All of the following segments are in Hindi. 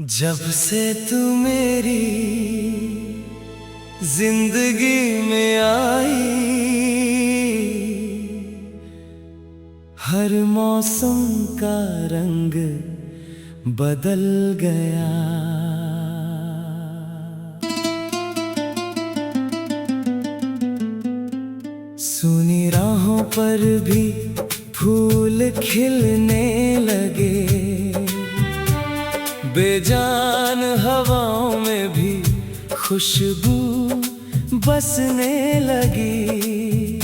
जब से तू मेरी जिंदगी में आई, हर मौसम का रंग बदल गया। सुनी राहों पर भी फूल खिलने लगे, बेजान हवाओं में भी खुशबू बसने लगी,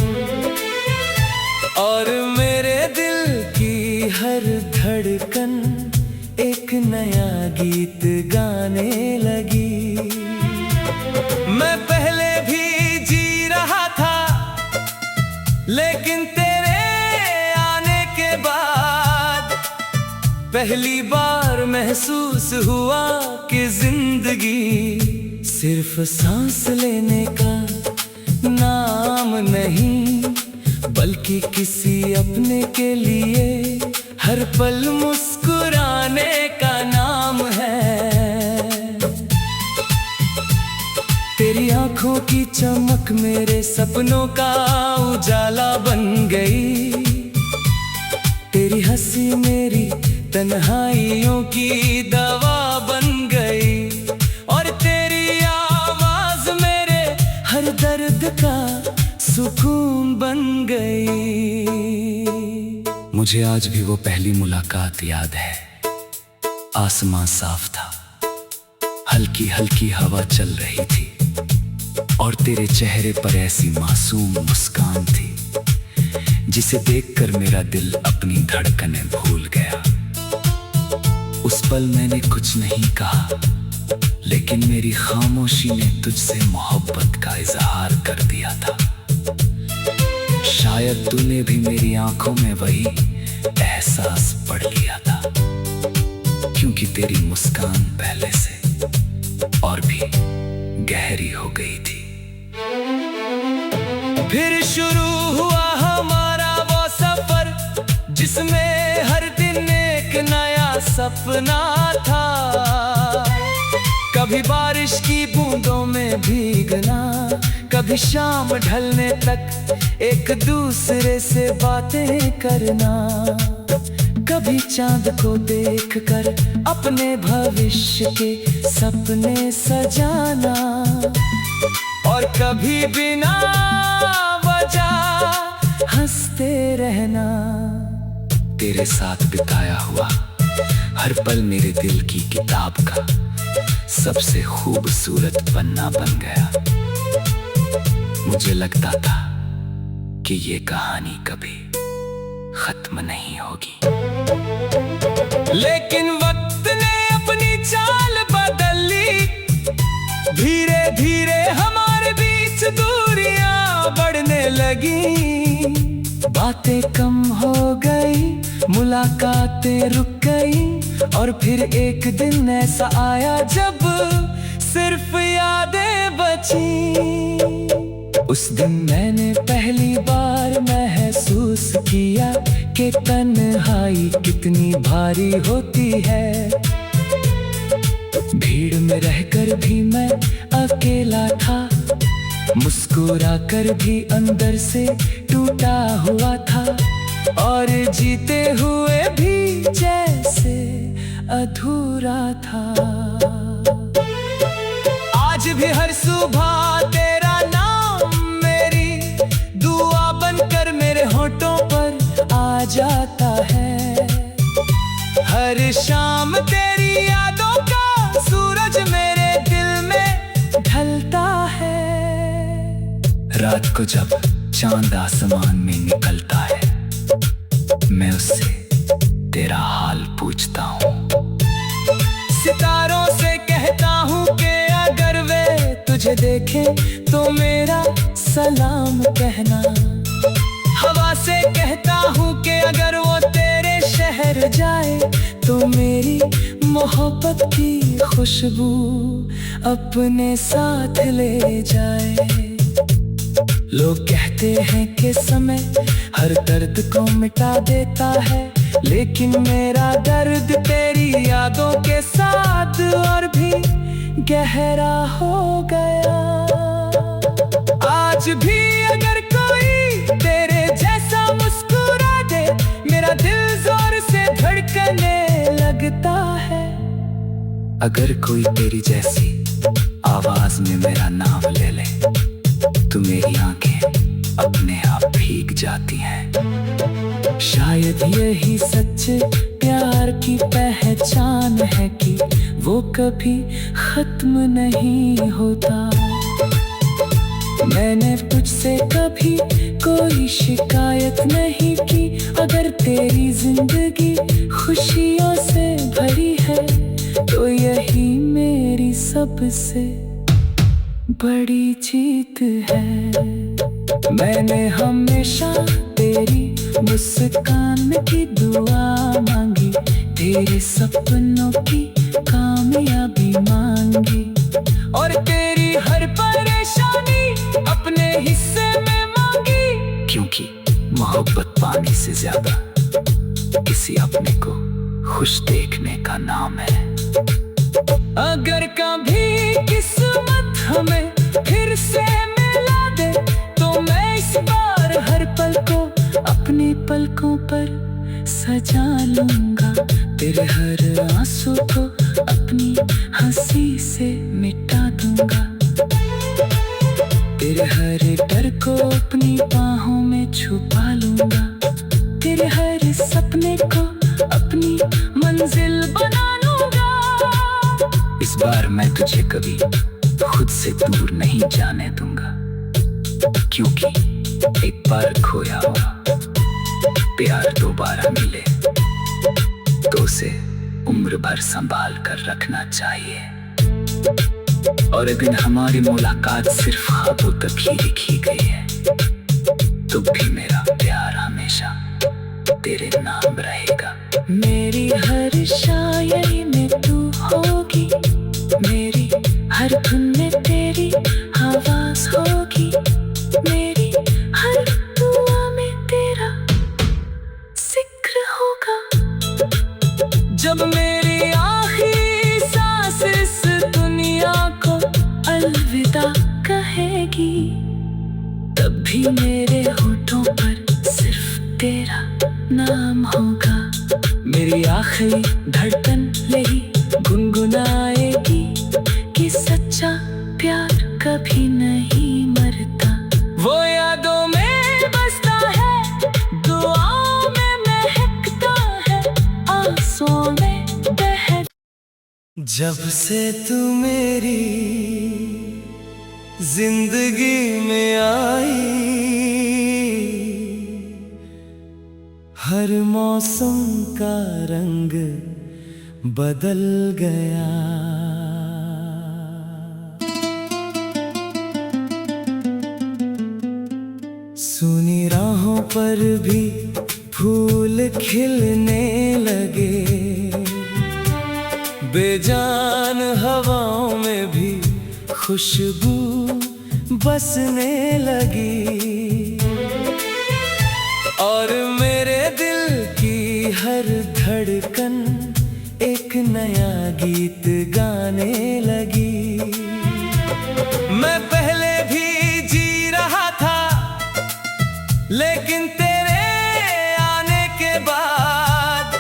और मेरे दिल की हर धड़कन एक नया गीत गाने लगी। मैं पहले भी जी रहा था, लेकिन तेरे आने के बाद पहली बार महसूस हुआ कि जिंदगी सिर्फ सांस लेने का नाम नहीं, बल्कि किसी अपने के लिए हर पल मुस्कुराने का नाम है। तेरी आंखों की चमक मेरे सपनों का उजाला बन गई, तेरी हंसी मेरी तन्हाइयों की दवा बन गई, और तेरी आवाज मेरे हर दर्द का सुकून बन गई। मुझे आज भी वो पहली मुलाकात याद है। आसमां साफ था, हल्की हल्की हवा चल रही थी, और तेरे चेहरे पर ऐसी मासूम मुस्कान थी जिसे देखकर मेरा दिल अपनी धड़कनें भूल गया। उस पल मैंने कुछ नहीं कहा, लेकिन मेरी खामोशी ने तुझसे मोहब्बत का इजहार कर दिया था। शायद तूने भी मेरी आंखों में वही एहसास पढ़ लिया था, क्योंकि तेरी मुस्कान पहले से और भी गहरी हो गई थी। फिर शुरू हुआ हमारा वो सफर, जिसमें हर दिन एक नया सपना था। कभी बारिश की बूंदों में भीगना, कभी शाम ढलने तक एक दूसरे से बातें करना, कभी चांद को देखकर अपने भविष्य के सपने सजाना, और कभी बिना वजह हंसते रहना। तेरे साथ बिताया हुआ हर पल मेरे दिल की किताब का सबसे खूबसूरत पन्ना बन गया। मुझे लगता था कि ये कहानी कभी खत्म नहीं होगी, लेकिन वक्त ने अपनी चाल बदल ली। धीरे धीरे हमारे बीच दूरियां बढ़ने लगी, बातें कम हो गई, मुलाकातें रुक गई, और फिर एक दिन ऐसा आया जब सिर्फ यादें बची। उस दिन मैंने पहली बार महसूस किया कि तन्हाई कितनी भारी होती है। भीड़ में रहकर भी मैं अकेला था, मुस्कुरा कर भी अंदर से टूटा हुआ था, और जीते हुए भी जैसे अधूरा था। आज भी हर सुबह तेरा नाम मेरी दुआ बनकर मेरे होठों पर आ जाता है। हर शाम तेरी यादों का सूरज मेरे दिल में ढलता है। रात को जब चांद आसमान में निकलता है, मैं उससे तेरा हाल पूछता हूँ। सितारों से कहता हूँ कि अगर वे तुझे देखें तो मेरा सलाम कहना। हवा से कहता हूँ कि अगर वो तेरे शहर जाए तो मेरी मोहब्बत की खुशबू अपने साथ ले जाए। लोग कहते हैं कि समय हर दर्द को मिटा देता है, लेकिन मेरा दर्द तेरी यादों के साथ बाद और भी गहरा हो गया। आज भी अगर कोई तेरे जैसा मुस्कुरा दे, मेरा दिल जोर से धड़कने लगता है। अगर कोई तेरी जैसी आवाज में मेरा नाम ले ले, तो मेरी आंखें अपने आप भीग जाती हैं। शायद यही सच्चे प्यार की पहचान है कि वो कभी खत्म नहीं होता। मैंने तुझसे कभी कोई शिकायत नहीं की। अगर तेरी जिंदगी खुशियों से भरी है, तो यही मेरी सबसे बड़ी जीत है। मैंने हमेशा तेरी मुस्कान की दुआ मांगी, तेरे सपनों की कामयाबी मांगी, और तेरी हर परेशानी अपने हिस्से में मांगी। क्योंकि मोहब्बत पाने से ज्यादा किसी अपने को खुश देखने का नाम है। अगर कभी किस्मत हमें फिर से मिला दे, तो मैं इस बार हर पल को अपनी पलकों पर सजा लूंगा। तेरे हर आंसू को अपनी हंसी से मिटा दूंगा। तेरे हर डर को अपनी बाहों में छुपा लूंगा। तेरे हर सपने को अपनी मंजिल बना लूंगा। इस बार मैं तुझे कभी खुद से दूर नहीं जाने दूंगा, क्योंकि एक बार खोया हुआ प्यार दोबारा मिले तो उसे उम्र भर संभाल कर रखना चाहिए। और अगर हमारी मुलाकात सिर्फ ख्वाबों तक ही लिखी गई है, तो भी मेरा प्यार हमेशा तेरे नाम रहेगा। मेरी हर शायरी में तू होगी, मेरी हर धुन में तेरी आवाज होगी, मेरी हर दुआ में तेरा जिक्र होगा। जब मेरी आखिरी सांस इस दुनिया को अलविदा कहेगी, तब भी मेरे होठों पर सिर्फ तेरा नाम होगा। मेरी आखिरी धड़कन यही गुनगुनाएगी कि सच्चा प्यार कभी नहीं मरता। वो यादों में बसता है, दुआओं में महकता है, आंसुओं में बह। जब से तू मेरी जिंदगी में आई, हर मौसम का रंग बदल गया। सुनी राहों पर भी फूल खिलने लगे, बेजान हवाओं में भी खुशबू बसने लगी, और मेरे दिल की हर धड़कन एक नया गीत गाने लगी। मैं पहले भी जी रहा था, लेकिन तेरे आने के बाद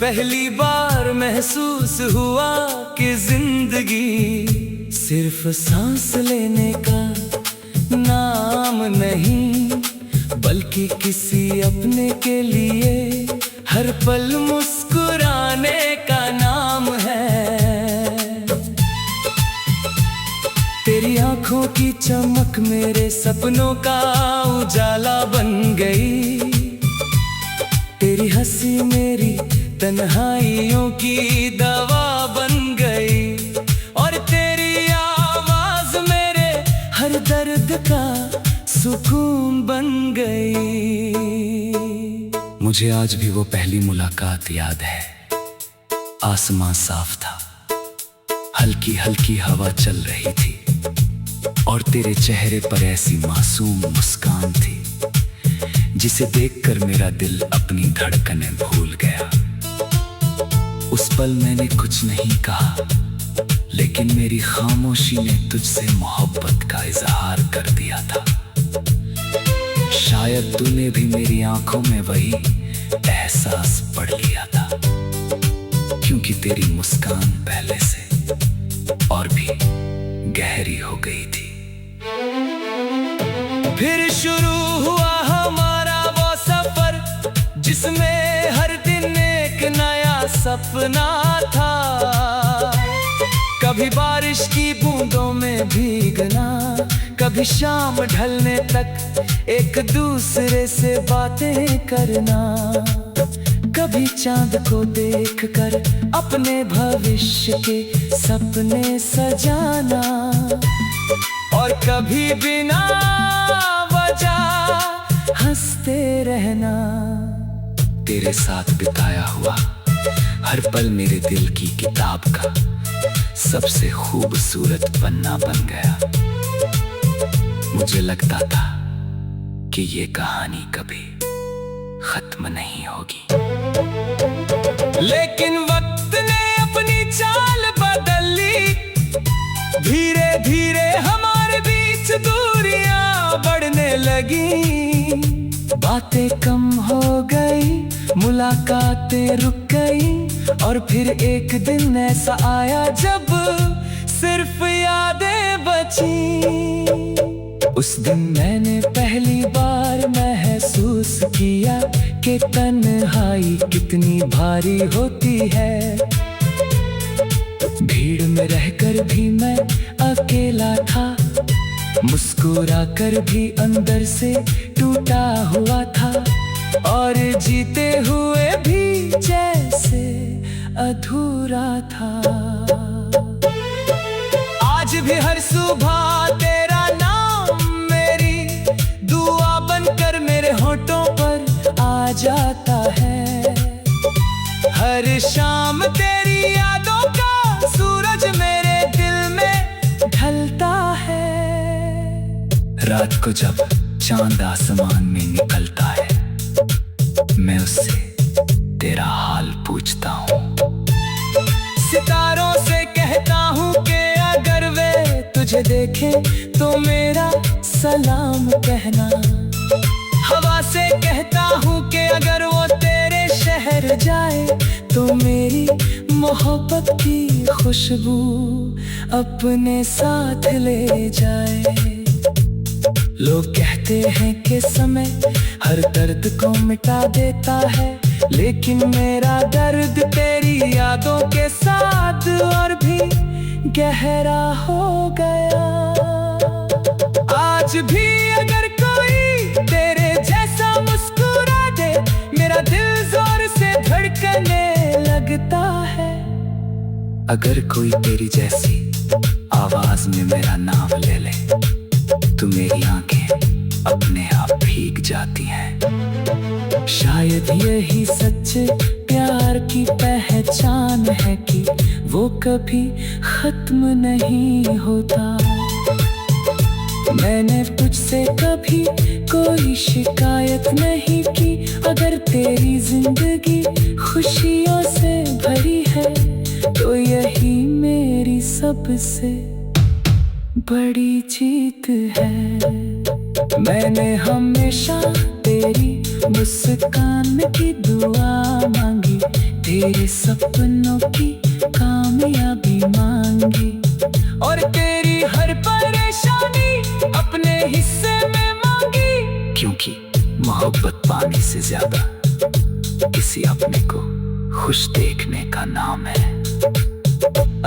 पहली बार महसूस हुआ कि जिंदगी सिर्फ सांस लेने का नाम नहीं, बल्कि किसी अपने के लिए हर पल मुस्कुराने का नाम है। तेरी आंखों की चमक मेरे सपनों का उजाला बन गई, तेरी हंसी मेरी तन्हाइयों की दवा बन गई, और तेरी आवाज मेरे हर दर्द का सुकून बन गई। मुझे आज भी वो पहली मुलाकात याद है। आसमां साफ था, हल्की हल्की हवा चल रही थी, और तेरे चेहरे पर ऐसी मासूम मुस्कान थी जिसे देखकर मेरा दिल अपनी धड़कनें भूल गया। उस उस पल मैंने कुछ नहीं कहा, लेकिन मेरी खामोशी ने तुझसे मोहब्बत का इजहार कर दिया था। शायद तूने भी मेरी आंखों में वही एहसास पढ़ लिया था, क्योंकि तेरी मुस्कान पहले से और भी गहरी हो गई थी। फिर शुरू हुआ हमारा वो सफर, जिसमें हर दिन एक नया सपना था। कभी बारिश की बूंदों में भीगना, कभी शाम ढलने तक एक दूसरे से बातें करना, कभी चांद को देखकर अपने भविष्य के सपने सजाना, और कभी बिना वजह हंसते रहना। तेरे साथ बिताया हुआ हर पल मेरे दिल की किताब का सबसे खूबसूरत पन्ना बन गया। मुझे लगता था कि ये कहानी कभी खत्म नहीं होगी, लेकिन वक्त ने अपनी चाल बदल ली। धीरे धीरे हमारे बीच दूरियां बढ़ने लगी, बातें कम हो गई, मुलाकातें रुक गई, और फिर एक दिन ऐसा आया जब सिर्फ यादें बची। उस दिन मैंने पहली बार महसूस किया कि तन्हाई कितनी भारी होती है। भीड़ में रहकर भी मैं अकेला था, मुस्कुरा कर भी अंदर से टूटा हुआ था, और जीते हुए भी जैसे अधूरा था। आज भी हर सुबह तेरा नाम मेरी दुआ बनकर मेरे होठों पर आ जाता है। हर शाम तेरी यादों का सूरज मेरे दिल में ढलता है। रात को जब चांद आसमान में निकलता है, मैं उससे तेरा हाल पूछता हूँ। सितारों से कहता हूँ कि अगर वे तुझे देखें तो मेरा सलाम कहना। हवा से कहता हूँ कि अगर वो तेरे शहर जाए तो मेरी मोहब्बत की खुशबू अपने साथ ले जाए। लोग कहते हैं कि समय हर दर्द को मिटा देता है, लेकिन मेरा दर्द तेरी यादों के साथ और भी गहरा हो गया। आज भी अगर कोई तेरे जैसा मुस्कुरा दे, मेरा दिल जोर से धड़कने लगता है। अगर कोई तेरी जैसी आवाज में मेरा नाम ले ले, तो मेरी आंखें अपने आप भीग जाती हैं। शायद यही सच्चे प्यार की पहचान है कि वो कभी खत्म नहीं होता। मैंने तुझसे कभी कोई शिकायत नहीं की। अगर तेरी जिंदगी खुशियों से भरी है, तो यही मेरी सबसे बड़ी जीत है। मैंने हमेशा तेरी मुस्कान की दुआ मांगी, तेरे सपनों की कामयाबी मांगी, और तेरी हर परेशानी अपने हिस्से में मांगी। क्योंकि मोहब्बत पाने से ज्यादा किसी अपने को खुश देखने का नाम है।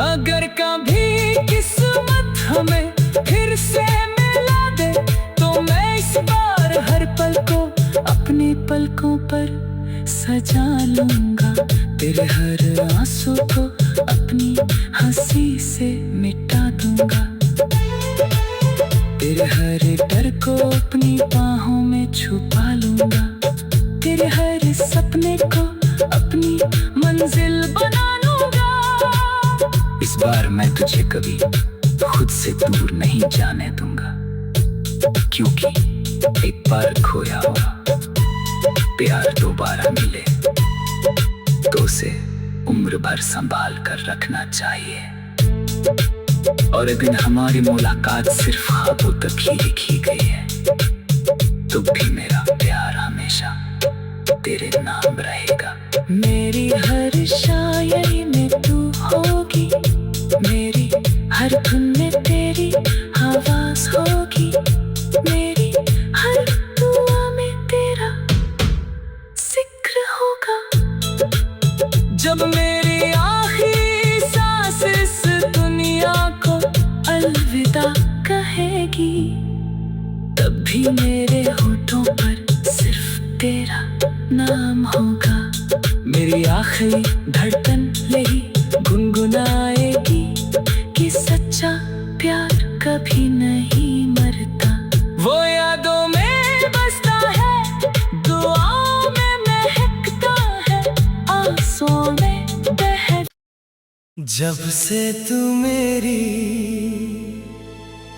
अगर कभी किस्मत हमें फिर से मिला दे, तो मैं इस बार हर पल को अपनी पलकों पर सजा लूंगा। तेरे हर आंसू को अपनी हंसी से मिटा दूंगा। तेरे हर डर को अपनी बाहों में छुपा लूंगा। तेरे हर सपने को अपनी मंजिल बना लूंगा। इस बार मैं तुझे कभी खुद से दूर नहीं जाने दूंगा, क्योंकि एक बार खोया हुआ प्यार दोबारा मिले तो उसे उम्र भर संभाल कर रखना चाहिए। और अगर हमारी मुलाकात सिर्फ ख्वाबों तक ही लिखी गई है, तो भी मेरा प्यार हमेशा तेरे नाम रहेगा। मेरी हर शायरी में तू होगी, मेरी हर धुन में तेरी आवाज होगी, मेरी हर दुआ में तेरा जिक्र होगा। जब मेरी आखिरी सांस इस दुनिया को अलविदा कहेगी, तब भी मेरे होठों पर सिर्फ तेरा नाम होगा। मेरी आखिरी धड़कन यही गुनगुनाएगी कि सच्चा प्यार कभी नहीं मरता। वो यादों में बसता है, दुआओं में महकता है, आंसुओं में बह। जब से तू मेरी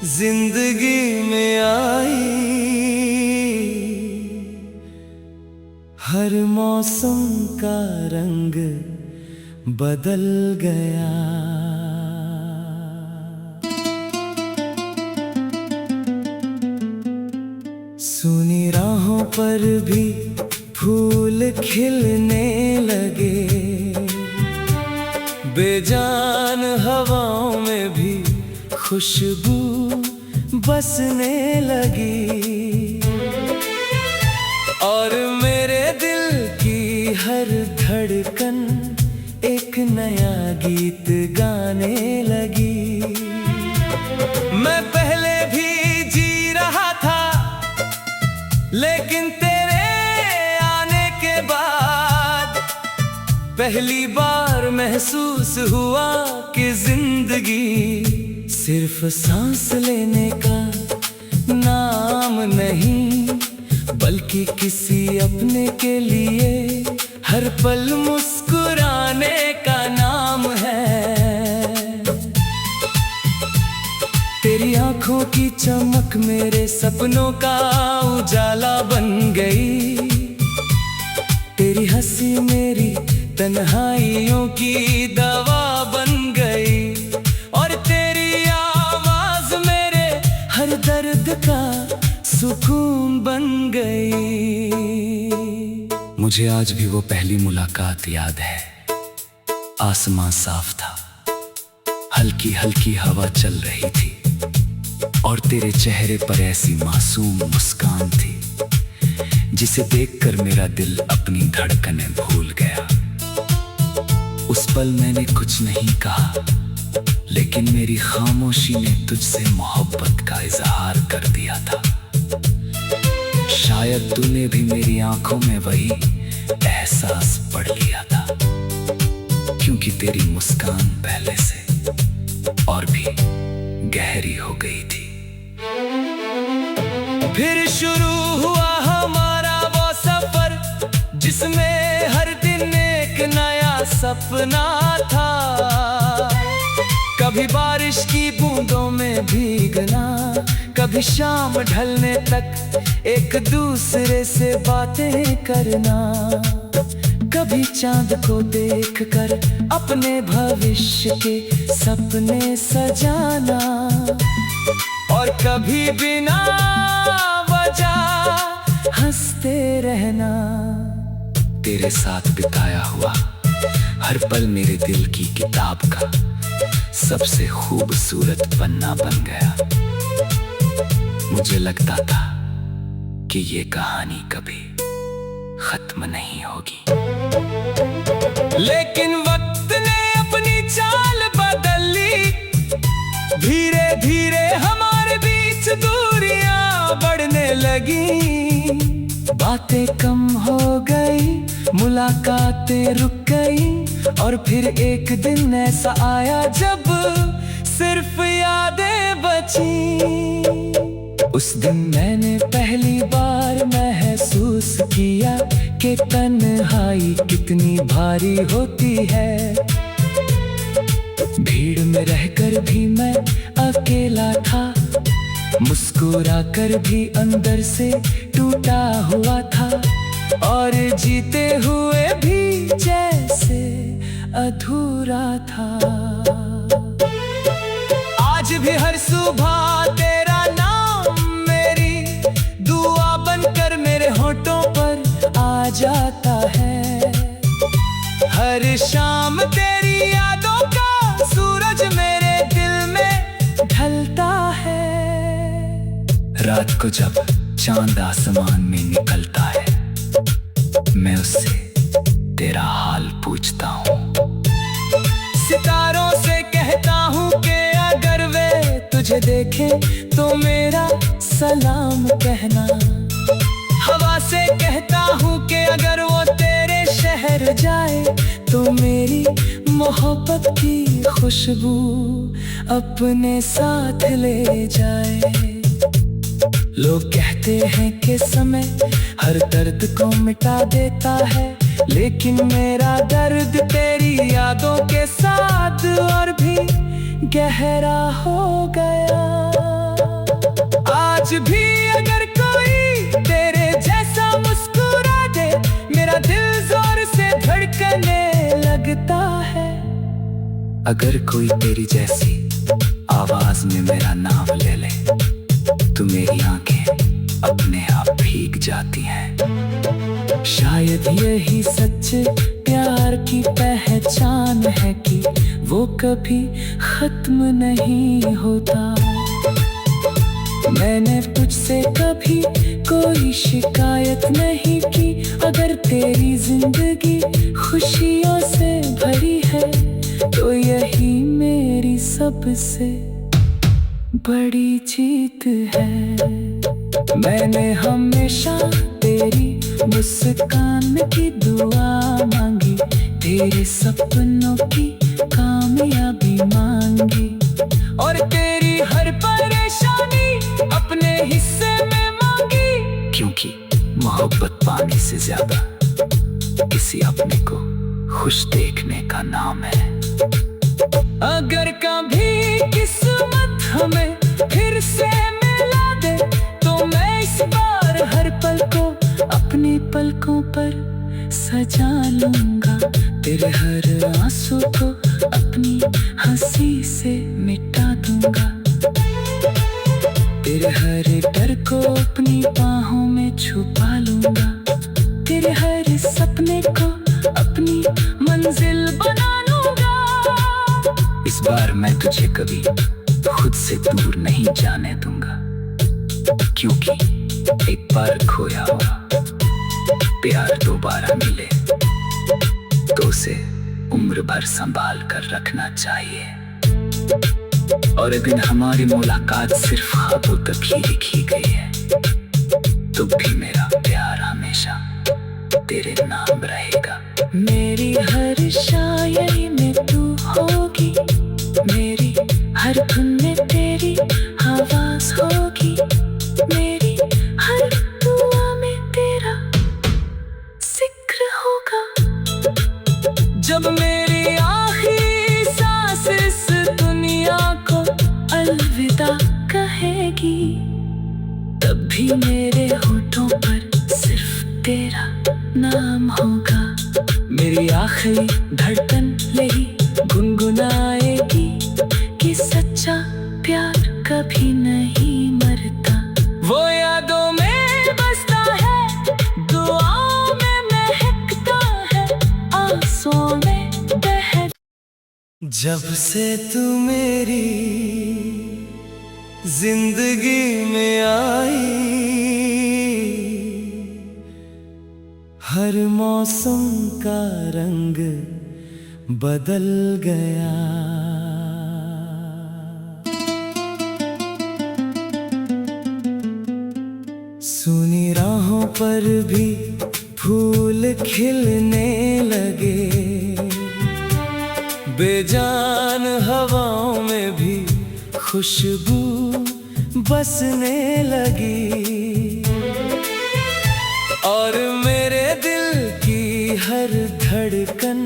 जिंदगी में आई, हर मौसम का रंग बदल गया। सुनी राहों पर भी फूल खिलने लगे, बेजान हवाओं में भी खुशबू बसने लगी। और मेरे दिल की हर धड़कन एक नया गीत गाने लगी। मैं पहले भी जी रहा था, लेकिन तेरे आने के बाद पहली बार महसूस हुआ कि जिंदगी सिर्फ सांस लेने का नाम नहीं, बल्कि किसी अपने के लिए हर पल मुस्कुराने का नाम है। तेरी आंखों की चमक मेरे सपनों का उजाला बन गई, तेरी हंसी मेरी तन्हाइयों की दवा बन गई, और तेरी आवाज मेरे हर दर्द का सुकून बन गई। मुझे आज भी वो पहली मुलाकात याद है। आसमां साफ था, हल्की हल्की हवा चल रही थी, और तेरे चेहरे पर ऐसी मासूम मुस्कान थी जिसे देखकर मेरा दिल अपनी धड़कनें भूल गया। उस पल मैंने कुछ नहीं कहा, लेकिन मेरी खामोशी ने तुझसे मोहब्बत का इजहार कर दिया था। शायद तूने भी मेरी आंखों में वही एहसास पढ़ लिया था, क्योंकि तेरी मुस्कान पहले से और भी गहरी हो गई थी। फिर शुरू हुआ हमारा वो सफर, जिसमें हर दिन एक नया सपना था। कभी बारिश की बूंदों में भीगना, कभी शाम ढलने तक एक दूसरे से बातें करना, कभी चांद को देखकर अपने भविष्य के सपने सजाना, और कभी बिना वजह हंसते रहना। तेरे साथ बिताया हुआ हर पल मेरे दिल की किताब का सबसे खूबसूरत पन्ना बन गया। मुझे लगता था कि ये कहानी कभी खत्म नहीं होगी, लेकिन वक्त ने अपनी चाल बदल ली। धीरे धीरे हमारे बीच दूरियां बढ़ने लगी, बातें कम हो गई, मुलाकातें रुक गई, और फिर एक दिन ऐसा आया जब सिर्फ यादें बची। उस दिन मैंने पहली बार महसूस किया कि तन्हाई कितनी भारी होती है। भीड़ में रहकर भी मैं अकेला था, मुस्कुरा कर भी अंदर से टूटा हुआ था, और जीते हुए भी जैसे अधूरा था। आज भी हर सुबह तेरा नाम मेरी दुआ बनकर मेरे होठों पर आ जाता है। हर शाम तेरी यादों का सूरज मेरे दिल में ढलता है। रात को जब चांद आसमान में निकलता है, मैं उससे तेरा हाल पूछता हूँ। सितारों से कहता हूँ कि अगर वे तुझे देखें तो मेरा सलाम कहना। हवा से कहता हूँ कि अगर वो तेरे शहर जाए तो मेरी मोहब्बत की खुशबू अपने साथ ले जाए। लोग कहते हैं कि समय हर दर्द को मिटा देता है, लेकिन मेरा दर्द तेरी यादों के साथ और भी गहरा हो गया। आज भी अगर कोई तेरे जैसा मुस्कुरा दे, मेरा दिल जोर से धड़कने लगता है। अगर कोई तेरी जैसी आवाज में मेरा नाम ले ले, तो मेरी आंखें अपने आप भीग जाती हैं। शायद यही सच्चे प्यार की पहचान है कि वो कभी खत्म नहीं होता। मैंने तुझसे कभी कोई शिकायत नहीं की। अगर तेरी जिंदगी खुशियों से भरी है, तो यही मेरी सबसे बड़ी जीत है। मैंने हमेशा तेरी मुस्कान की दुआ मांगी, तेरे सपनों की कामयाबी मांगी, और तेरी हर परेशानी अपने हिस्से में मांगी। क्योंकि मोहब्बत पाने से ज्यादा किसी अपने को खुश देखने का नाम है। अगर कभी किस्मत हमें फिर से मिला दे, तो मैं इस बार हर पल को अपनी पलकों पर सजा लूंगा। तेरे हर आंसू को अपनी हंसी से मिटा दूंगा। तेरे हर डर को अपनी बाहों में छुपा लूंगा। तेरे हर सपने को अपनी मंजिल बना लूंगा। इस बार मैं तुझे कभी खुद से दूर नहीं जाने दूंगा, क्योंकि एक बार खोया हुआ प्यार दोबारा मिले तो उसे उम्र भर संभाल कर रखना चाहिए। और अगर हमारी मुलाकात सिर्फ ख्वाबों तक ही लिखी गई है, तो भी मेरा प्यार हमेशा तेरे नाम रहेगा। मेरी हर शायरी में तू होगी, मेरी हर धुन में तेरी आवाज होगी, मेरी हर दुआ में तेरा जिक्र होगा। जब मेरी आखिरी सांस इस दुनिया को अलविदा कहेगी, तब भी मेरे होठों पर सिर्फ तेरा नाम होगा। मेरी आखिरी धड़कन यही गुनगुनाएगी कि सच्चा प्यार कभी नहीं मरता। वो यादों में बसता है, दुआओं में महकता है, आंसुओं में बह। जब से तू मेरी जिंदगी में आई, हर मौसम का रंग बदल गया। सुनी राहों पर भी फूल खिलने लगे, बेजान हवाओं में भी खुशबू बसने लगी। और मेरे दिल की हर धड़कन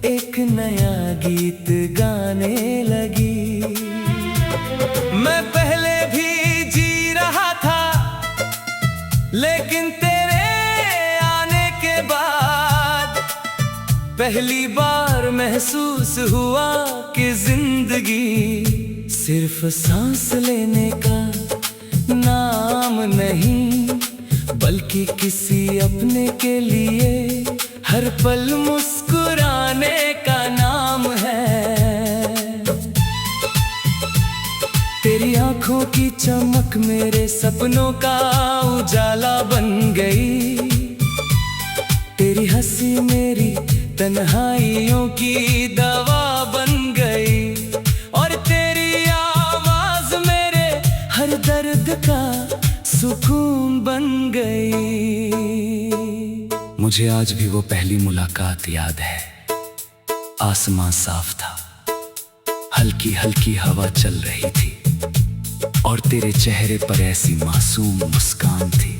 एक नया गीत गाने लगी। मैं पहले भी जी रहा था, लेकिन तेरे आने के बाद पहली बार महसूस हुआ कि जिंदगी सिर्फ सांस लेने का नाम नहीं, बल्कि किसी अपने के लिए हर पल मुस्कुराने का नाम है। तेरी आंखों की चमक मेरे सपनों का उजाला बन गई, तेरी हंसी मेरी तन्हाइयों की दवा बन गई, और तेरी आवाज मेरे हर दर्द का सुकून बन गई। मुझे आज भी वो पहली मुलाकात याद है। आसमां साफ था, हल्की हल्की हवा चल रही थी, और तेरे चेहरे पर ऐसी मासूम मुस्कान थी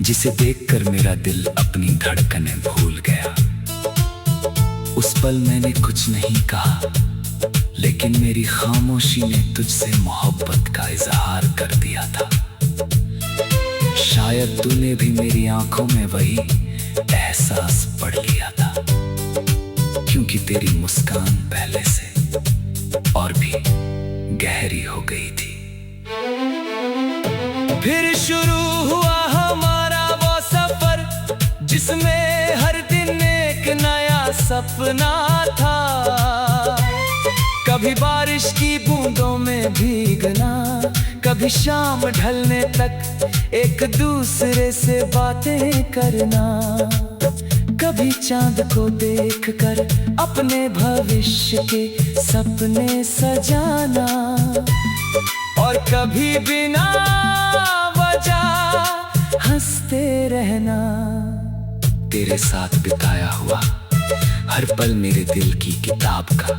जिसे देखकर मेरा दिल अपनी धड़कनें भूल गया। उस पल मैंने कुछ नहीं कहा, लेकिन मेरी खामोशी ने तुझसे मोहब्बत का इजहार कर दिया था। शायद तूने भी मेरी आंखों में वही एहसास पढ़ लिया था, क्योंकि तेरी मुस्कान पहले से और भी गहरी हो गई थी। फिर शुरू हुआ हमारा वो सफर, जिसमें हर दिन एक नया सपना था। कभी बारिश की बूंदों में भीगना, कभी शाम ढलने तक एक दूसरे से बातें करना, कभी चांद को देखकर अपने भविष्य के सपने सजाना, और कभी बिना वजह हंसते रहना। तेरे साथ बिताया हुआ हर पल मेरे दिल की किताब का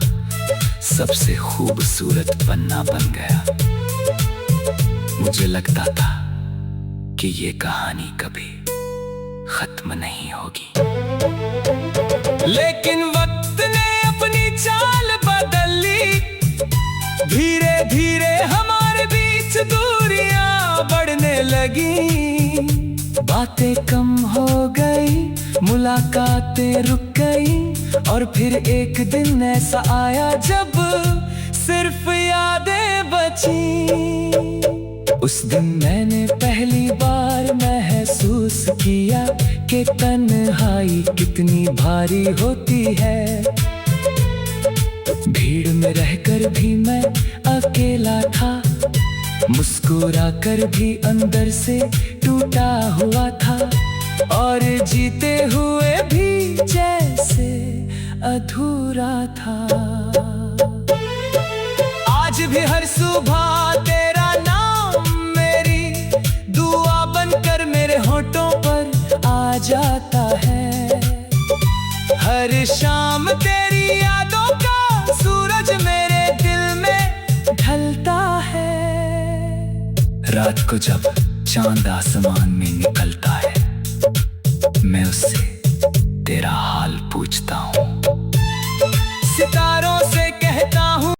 सबसे खूबसूरत पन्ना बन गया। मुझे लगता था कि ये कहानी कभी खत्म नहीं होगी, लेकिन वक्त ने अपनी चाल बदल ली। धीरे धीरे हमारे बीच दूरियां बढ़ने लगी, बातें कम हो गई, मुलाकातें रुक गई, और फिर एक दिन ऐसा आया जब सिर्फ यादें बची। उस दिन मैंने पहली बार महसूस किया कि तन्हाई कितनी भारी होती है। भीड़ में रहकर भी मैं अकेला था, मुस्कुरा कर भी अंदर से टूटा हुआ था, और जीते हुए भी जैसे अधूरा था। आज भी हर सुबह तेरा नाम मेरी दुआ बनकर मेरे होठों पर आ जाता है। हर शाम तेरी यादों का सूरज मेरे दिल में ढलता है। रात को जब चांद आसमान में निकलता